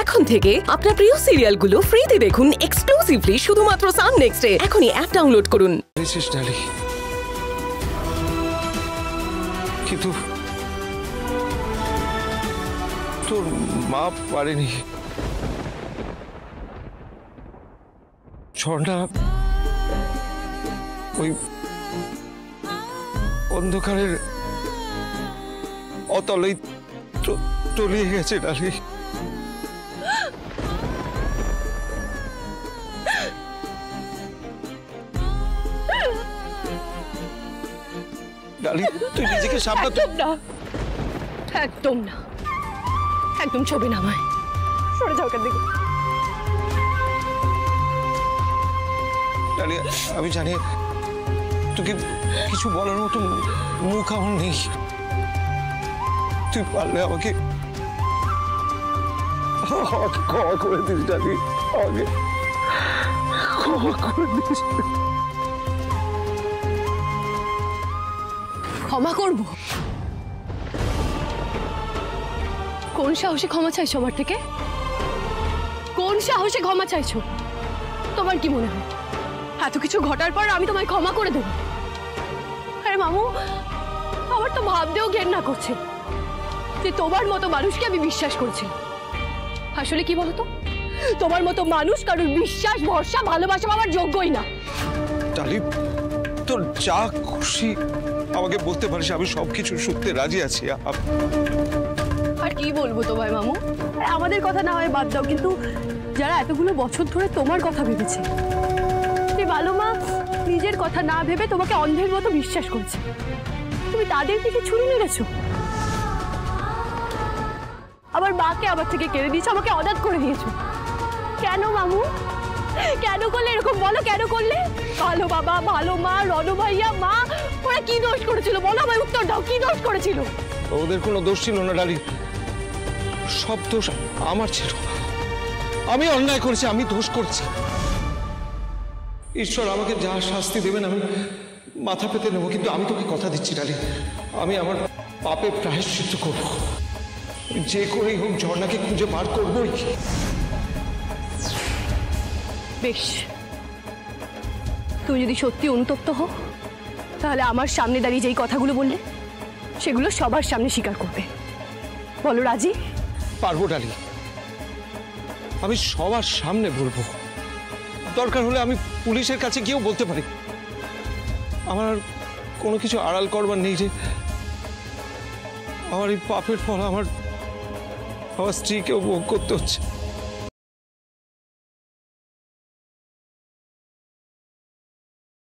এখন থেকে আপনার প্রিয় সিরিয়ালগুলো ফ্রিতে দেখুন এক্সক্লুসিভলি শুধুমাত্র সান নেক্সটে। এখনই অ্যাপ ডাউনলোড করুন। কিন্তু তোর মা পারেনি। ঝর্ণা ওই অন্ধকারের অতলেই তলিয়ে গেছে ডালি। ডালি তুই নিজেকে সামলা। একদম না, একদম ছবি নামায়। সরে যাও কেন দিকে। ডালি আমি জানি তোকে কিছু বলার মতো মুখ আমার নেই। তুই পারলে আমাকে ক্ষমা করে দিস ডালি, আমাকে ক্ষমা করে দিস। ক্ষমা করব? কোন সাহসে ক্ষমা চাইছো আমার থেকে? কোন সাহসে ক্ষমা চাইছো? তোমার কি মনে হয় এত কিছু ঘটার পর আমি তোমায় ক্ষমা করে দেব? আরে মামু, আমার তো ভাবতেও ঘেন্না করছে যে তোমার মতো মানুষকে আমি বিশ্বাস করছি। আসলে কি বলতো, তোমার মতো মানুষ কারোর বিশ্বাস, ভরসা, ভালোবাসা আমার যোগ্যই না। ডালি তোর যা খুশি আমাকে বলতে পারিস, আমি সবকিছু শুনতে রাজি আছি। আর কি বলবো তোমায় মামু? আমাদের কথা না হয় বাদ দাও, কিন্তু যারা এতগুলো বছর ধরে তোমার কথা ভেবেছে, তুমি ভালো মা নিজের কথা না ভেবে তোমাকে অন্ধের মতো বিশ্বাস করছে, তুমি তাদের দিকে ছুরি মেরেছো। আবার মাকে আবার থেকে কেড়ে দিয়েছো, আমাকে অনাথ করে দিয়েছো। কেন মামু? কেন করলে এরকম? বলো কেন করলে? ভালো বাবা, ভালো মা, রণু ভাইয়া, মা, ওরা কি দোষ করেছিল বলো? আমায় উত্তর দাও, কি দোষ করেছিল? ওদের কোনো দোষ ছিল না ডালি, সব দোষ আমার ছিল। আমি অন্যায় করেছি, আমি দোষ করছি। ঈশ্বর আমাকে যা শাস্তি দেবেন আমি মাথা পেতে নেবো, কিন্তু আমি তোকে কথা দিচ্ছি ডালি, আমি আমার পাপের প্রায়শ্চিত্ত করবো। যে করেই হোক ঝর্ণাকে খুঁজে বার করবোই। বেশ, তুই যদি সত্যি অনুতপ্ত হও তাহলে আমার সামনে দাঁড়িয়ে যেই কথাগুলো বললে সেগুলো সবার সামনে স্বীকার করবে। বলো রাজি? পারবো ডালি, আমি সবার সামনে বলবো। দরকার হলে আমি পুলিশের কাছে গিয়েও বলতে পারি। আমার আর কোনো কিছু আড়াল করবার নেই যে আমার এই পাপের ফল আমার স্ত্রীকেও ভোগ করতে হচ্ছে।